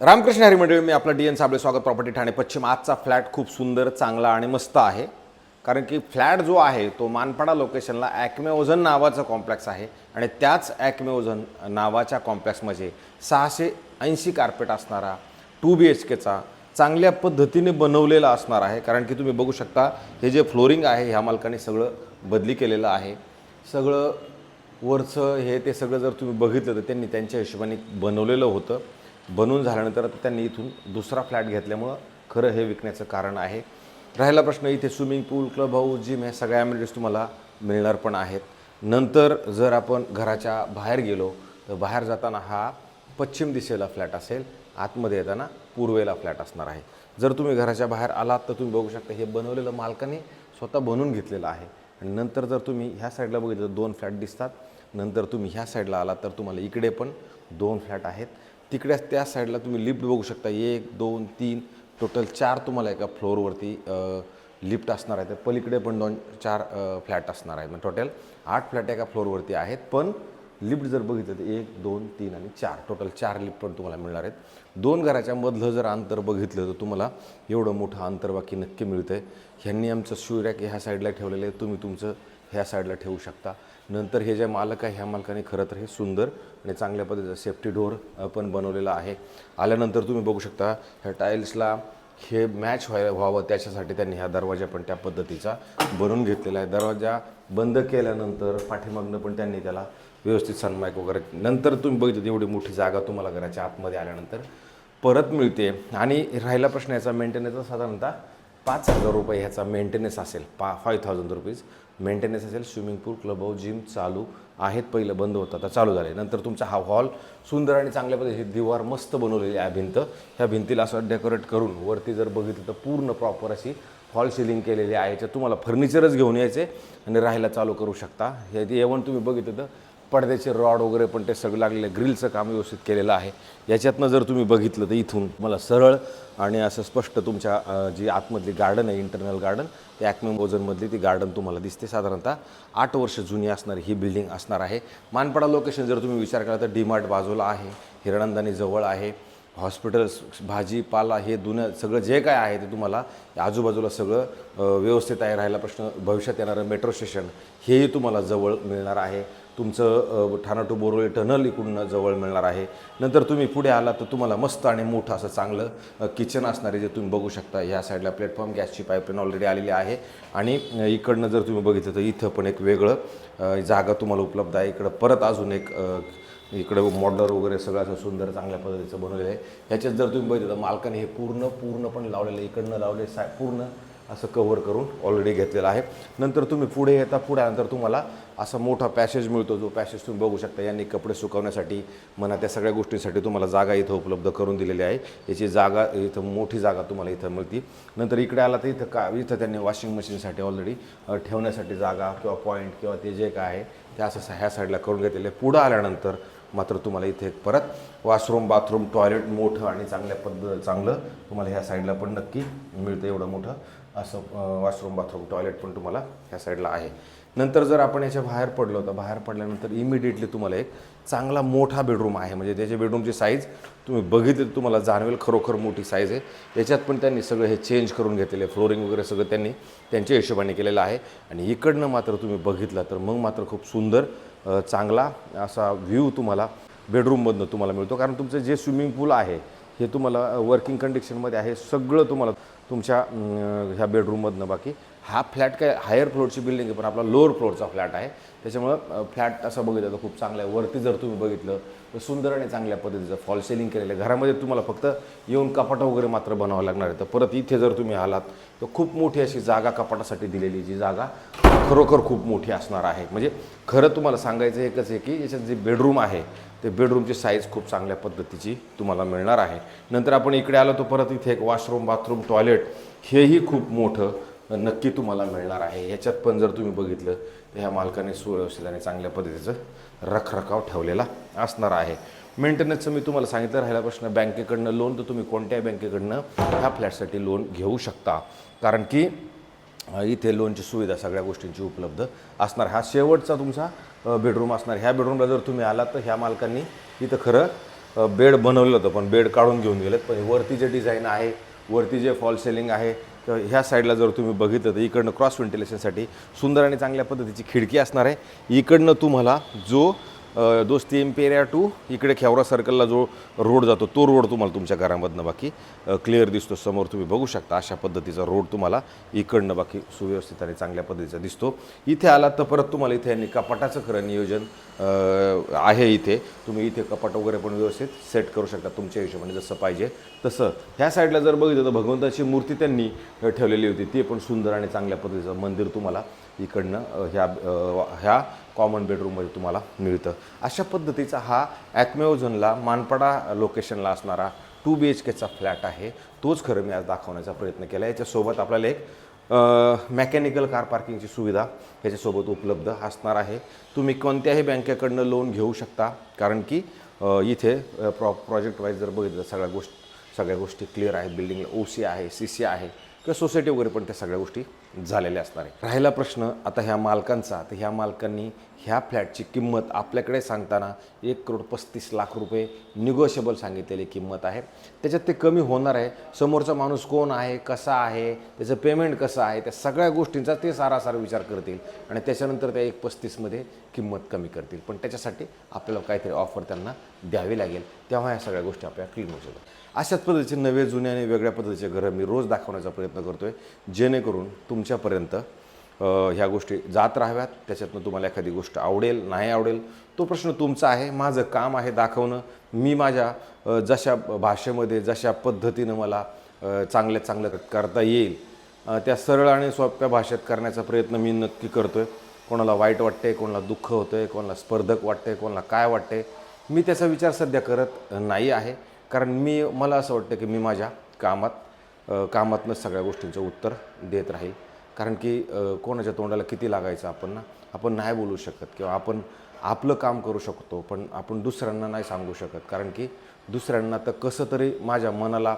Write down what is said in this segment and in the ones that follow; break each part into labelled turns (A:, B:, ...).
A: रामकृष्ण हरी मंडळी, मी आपला डी.एन. साबळे, स्वागत प्रॉपर्टी ठाणे पश्चिम. आजचा फ्लॅट खूप सुंदर, चांगला आणि मस्त आहे. कारण की फ्लॅट जो आहे तो मानपाडा लोकेशनला ॲक्मे ओझन नावाचं कॉम्प्लेक्स आहे आणि त्याच ॲक्मे ओझन नावाच्या कॉम्प्लेक्समध्ये 680 कार्पेट असणारा 2 BHKचा चांगल्या पद्धतीने बनवलेला असणार आहे. कारण की तुम्ही बघू शकता हे जे फ्लोरिंग आहे ह्या मालकाने सगळं बदली केलेलं आहे. सगळं वरचं हे ते सगळं जर तुम्ही बघितलं तर त्यांनी त्यांच्या हिशोबाने बनवलेलं होतं. बनून झाल्यानंतर त्यांनी इथून दुसरा फ्लॅट घेतल्यामुळं खरं हे विकण्याचं कारण आहे. राहिला प्रश्न, इथे स्विमिंग पूल, क्लब हाऊस, जिम ह्या सगळ्या ॲम्युनिटीज तुम्हाला मिळणार पण आहेत. नंतर जर आपण घराच्या बाहेर गेलो तर बाहेर जाताना हा पश्चिम दिशेला फ्लॅट असेल, आतमध्ये येताना पूर्वेला फ्लॅट असणार आहे. जर तुम्ही घराच्या बाहेर आलात तर तुम्ही बघू शकता हे बनवलेलं मालकाने स्वतः बनवून घेतलेलं आहे. आणि नंतर जर तुम्ही ह्या साईडला बघितलं तर 2 फ्लॅट दिसतात. नंतर तुम्ही ह्या साईडला आलात तर तुम्हाला इकडे पण 2 फ्लॅट आहेत. तिकडे त्या साईडला तुम्ही लिफ्ट बघू शकता, 1 2 3 टोटल 4 तुम्हाला एका फ्लोअरवरती लिफ्ट असणार आहे. तर पलीकडे पण 2-4 फ्लॅट असणार आहेत. म्हणजे टोटल 8 फ्लॅट एका फ्लोअरवरती आहेत. पण लिफ्ट जर बघितलं तर 1 2 3 आणि 4 टोटल 4 लिफ्ट पण तुम्हाला मिळणार आहेत. 2 घराच्या मधलं जर अंतर बघितलं तर तुम्हाला एवढं मोठं अंतर बाकी नक्की मिळतं आहे. ह्यांनी आमचं शू रॅक ह्या साईडला ठेवलेलं आहे, तुम्ही तुमचं ह्या साईडला ठेवू शकता. नंतर हे जे मालक आहे ह्या मालकाने खरं तर हे सुंदर आणि चांगल्या पद्धतीचं सेफ्टी डोअर पण बनवलेलं आहे. आल्यानंतर तुम्ही बघू शकता ह्या टाईल्सला हे मॅच व्हावं त्याच्यासाठी त्यांनी ह्या दरवाजा पण त्या पद्धतीचा बनवून घेतलेला आहे. दरवाजा बंद केल्यानंतर पाठीमागनं पण त्यांनी त्याला व्यवस्थित सनमाईक वगैरे. नंतर तुम्ही बघितलं एवढी मोठी जागा तुम्हाला घराच्या आतमध्ये आल्यानंतर परत मिळते. आणि राहिला प्रश्न याचा मेंटेनन्सचा साधारणतः 5,000 रुपये ह्याचा मेंटेनन्स असेल. 5,000 रुपीज मेंटेनन्स असेल. स्विमिंग पूल, क्लब हाऊस, जिम चालू आहेत. पहिलं बंद होतं, आता चालू झाले. नंतर तुमचा हा हॉल सुंदर आणि चांगल्या पद्धतीची दिवार मस्त बनवलेली आहे. भिंत ह्या भिंतीला असं डेकोरेट करून वरती जर बघितलं तर पूर्ण प्रॉपर अशी हॉल सिलिंग केलेली आहे. याच्यात तुम्हाला फर्निचरच घेऊन यायचे आणि राहायला चालू करू शकता. हे एवन तुम्ही बघितलं तर पडद्याचे रॉड वगैरे पण ते सगळं लागलेलं आहे. ग्रिलचं काम व्यवस्थित केलेलं आहे. याच्यातनं जर तुम्ही बघितलं तर इथून मला सरळ आणि असं स्पष्ट तुमच्या जी आतमधली गार्डन आहे, इंटरनल गार्डन, ते ॲक्मे ओझनमधली ती गार्डन तुम्हाला दिसते. साधारणतः 8 वर्ष जुनी असणारी ही बिल्डिंग असणार आहे. मानपाडा लोकेशन जर तुम्ही विचार केला तर डी-मार्ट बाजूला आहे, हिरणंदानी जवळ आहे, हॉस्पिटल्स, भाजीपाला हे सगळं जे काय आहे ते तुम्हाला आजूबाजूला सगळं व्यवस्थित आहे. राहिला प्रश्न, भविष्यात येणारं मेट्रो स्टेशन हेही तुम्हाला जवळ मिळणार आहे. तुमचं ठाणा टू बोरोली टनल इकडून जवळ मिळणार आहे. नंतर तुम्ही पुढे आलात तर तुम्हाला मस्त आणि मोठं असं चांगलं किचन असणार आहे, जे तुम्ही बघू शकता. ह्या साईडला प्लॅटफॉर्म, गॅसची पाईपलाईन ऑलरेडी आलेली आहे. आणि इकडनं जर तुम्ही बघितलं तर इथं पण एक वेगळं जागा तुम्हाला उपलब्ध आहे. इकडं परत अजून एक इकडे मॉडलर वगैरे सगळं असं सुंदर चांगल्या पद्धतीचं बनवलेलं आहे. ह्याच्यात जर तुम्ही बघितलं तर मालकाने हे पूर्णपणे लावलेलं आहे. इकडनं लावले पूर्ण असं कव्हर करून ऑलरेडी घेतलेलं आहे. नंतर तुम्ही पुढे येता, पुढे आल्यानंतर तुम्हाला असा मोठा पॅसेज मिळतो. जो पॅसेज तुम्ही बघू शकता. यांनी कपडे सुकवण्यासाठी म्हणा त्या सगळ्या गोष्टींसाठी तुम्हाला जागा इथं उपलब्ध करून दिलेली आहे. याची जागा इथं मोठी जागा तुम्हाला इथं मिळते. नंतर इकडे आला तर इथं त्यांनी वॉशिंग मशीनसाठी ऑलरेडी ठेवण्यासाठी जागा किंवा पॉईंट किंवा ते जे काय आहे ते असं ह्या साईडला करून घेतलेलं आहे. पुढं आल्यानंतर मात्र तुम्हाला इथे एक परत वॉशरूम, बाथरूम, टॉयलेट मोठं आणि चांगलं तुम्हाला ह्या साईडला पण नक्की मिळतं. एवढं मोठं असं वॉशरूम, बाथरूम, टॉयलेट पण तुम्हाला ह्या साईडला आहे. नंतर जर आपण याच्या बाहेर पडलो तर बाहेर पडल्यानंतर इमिडिएटली तुम्हाला एक चांगला मोठा बेडरूम आहे. म्हणजे त्याच्या बेडरूमची साईज तुम्ही बघितली तर तुम्हाला जाणवेल, खरोखर मोठी साईज आहे. याच्यात पण त्यांनी सगळं हे चेंज करून घेतलेलं आहे. फ्लोरिंग वगैरे सगळं त्यांनी त्यांच्या हिशोबाने केलेलं आहे. आणि इकडनं मात्र तुम्ही बघितलं तर मग मात्र खूप सुंदर चांगला असा व्ह्यू तुम्हाला बेडरूममधनं तुम्हाला मिळतो. कारण तुमचं जे स्विमिंग पूल आहे हे तुम्हाला वर्किंग कंडिशनमध्ये आहे. सगळं तुम्हाला तुमच्या ह्या बेडरूममधनं. बाकी हा फ्लॅट काय हायर फ्लोअरची बिल्डिंग आहे, पण आपला लोअर फ्लोअरचा फ्लॅट आहे. त्याच्यामुळं फ्लॅट असं बघितलं तर खूप चांगलं आहे. वरती जर तुम्ही बघितलं तर सुंदर आणि चांगल्या पद्धतीचं फॉल सेलिंग केलेलं आहे. घरामध्ये तुम्हाला फक्त येऊन कपाटं वगैरे मात्र बनावं लागणार आहे. तर परत इथे जर तुम्ही आलात तर खूप मोठी अशी जागा कपाटासाठी दिलेली, जी जागा खरोखर खूप मोठी असणार आहे. म्हणजे खरं तुम्हाला सांगायचं एकच आहे की याच्यात जे बेडरूम आहे ते बेडरूमची साईज खूप चांगल्या पद्धतीची तुम्हाला मिळणार आहे. नंतर आपण इकडे आलो तर परत इथे एक वॉशरूम, बाथरूम, टॉयलेट हेही खूप मोठं नक्की तुम्हाला मिळणार आहे. ह्याच्यात पण जर तुम्ही बघितलं तर ह्या मालकाने सुव्यवस्थित आणि चांगल्या पद्धतीचं रखरखाव ठेवलेला असणार आहे. मेंटेनन्सचं मी तुम्हाला सांगितलं. राहिला प्रश्न बँकेकडनं लोन, तर तुम्ही कोणत्याही बँकेकडनं ह्या फ्लॅटसाठी लोन घेऊ शकता. कारण की इथे लोनची सुविधा सगळ्या गोष्टींची उपलब्ध असणार. हा शेवटचा तुमचा बेडरूम असणार. ह्या बेडरूमला जर तुम्ही आलात तर ह्या मालकांनी इथं खरं बेड बनवलं होतं पण बेड काढून घेऊन गेलेत. पण वरती जे डिझाईन आहे, वरती जे फॉल सेलिंग आहे, तर ह्या साईडला जर तुम्ही बघितलं तर इकडनं क्रॉस व्हेंटिलेशनसाठी सुंदर आणि चांगल्या पद्धतीची खिडकी असणार आहे. इकडनं तुम्हाला जो दोस्ती एम्पेरिया टू इकडे खेवरा सर्कलला जो रोड जातो तो रोड तुम्हाला तुमच्या घरामधनं बाकी क्लिअर दिसतो. समोर तुम्ही बघू शकता अशा पद्धतीचा रोड तुम्हाला इकडनं बाकी सुव्यवस्थित आणि चांगल्या पद्धतीचा दिसतो. इथे आलात तर परत तुम्हाला इथे यांनी कपाटाचं खरं नियोजन आहे. इथे तुम्ही इथे कपाट वगैरे पण व्यवस्थित सेट करू शकता तुमच्या हिशोबाने जसं पाहिजे तसं. ह्या साईडला जर बघितलं तर भगवंताची मूर्ती त्यांनी ठेवलेली होती, ती पण सुंदर आणि चांगल्या पद्धतीचं मंदिर तुम्हाला इकडनं ह्या कॉमन बेडरूममध्ये तुम्हाला मिळतं. अशा पद्धतीचा हा ॲक्मेओझनला मानपाडा लोकेशनला असणारा 2 BHKचा फ्लॅट आहे. तोच खरं मी आज दाखवण्याचा प्रयत्न केला. याच्यासोबत आपल्याला एक मेकॅनिकल कार पार्किंगची सुविधा याच्यासोबत उपलब्ध असणार आहे. तुम्ही कोणत्याही बँकेकडनं लोन घेऊ शकता, कारण की इथे प्रोजेक्ट वाईज जर बघितलं सगळ्या गोष्टी क्लिअर आहेत. बिल्डिंगला OC आहे, CC आहे किंवा सोसायटी वगैरे पण त्या सगळ्या गोष्टी झालेल्या असणार आहे. राहिला प्रश्न आता ह्या मालकांचा, तर ह्या मालकांनी ह्या फ्लॅटची किंमत आपल्याकडे सांगताना 1,35,00,000 रुपये निगोशिएबल सांगितलेली किंमत आहे. त्याच्यात ते कमी होणार आहे. समोरचा माणूस कोण आहे, कसा आहे, त्याचं पेमेंट कसं आहे, त्या सगळ्या गोष्टींचा ते सारासार विचार करतील आणि त्याच्यानंतर त्या 1,35,000मध्ये किंमत कमी करतील. पण त्याच्यासाठी आपल्याला काहीतरी ऑफर त्यांना द्यावी लागेल, तेव्हा ह्या सगळ्या गोष्टी आपल्याला क्लीन होऊ शकतात. अशाच पद्धतीचे नवे जुने आणि वेगळ्या पद्धतीचे घरं मी रोज दाखवण्याचा प्रयत्न करतो आहे, जेणेकरून तुमच्यापर्यंत ह्या गोष्टी जात राहाव्यात. त्याच्यातनं तुम्हाला एखादी गोष्ट आवडेल नाही आवडेल तो प्रश्न तुमचा आहे. माझं काम आहे दाखवणं. मी माझ्या जशा भाषेमध्ये जशा पद्धतीनं मला चांगलं करता येईल त्या सरळ आणि सोप्या भाषेत करण्याचा प्रयत्न मी नक्की करतो आहे. कोणाला वाईट वाटते, कोणाला दुःख होतं आहे, कोणाला स्पर्धक वाटते, कोणाला काय वाटते, मी त्याचा विचार सध्या करत नाही आहे. कारण मला असं वाटतं की मी माझ्या कामातनं सगळ्या गोष्टींचं उत्तर देत राहील. कारण की कोणाच्या तोंडाला किती लागायचं आपण नाही बोलू शकत, किंवा आपण आपलं काम करू शकतो पण आपण दुसऱ्यांना नाही सांगू शकत. कारण की दुसऱ्यांना तर कसं तरी माझ्या मनाला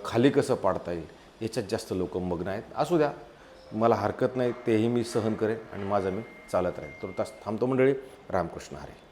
A: खाली कसं पाडता येईल याच्यात जास्त लोक मग्न आहेत. असू द्या, मला हरकत नाही, तेही मी सहन करेन आणि माझं मी चालत राहील. तर थांबतो मंडळी. रामकृष्ण हरी.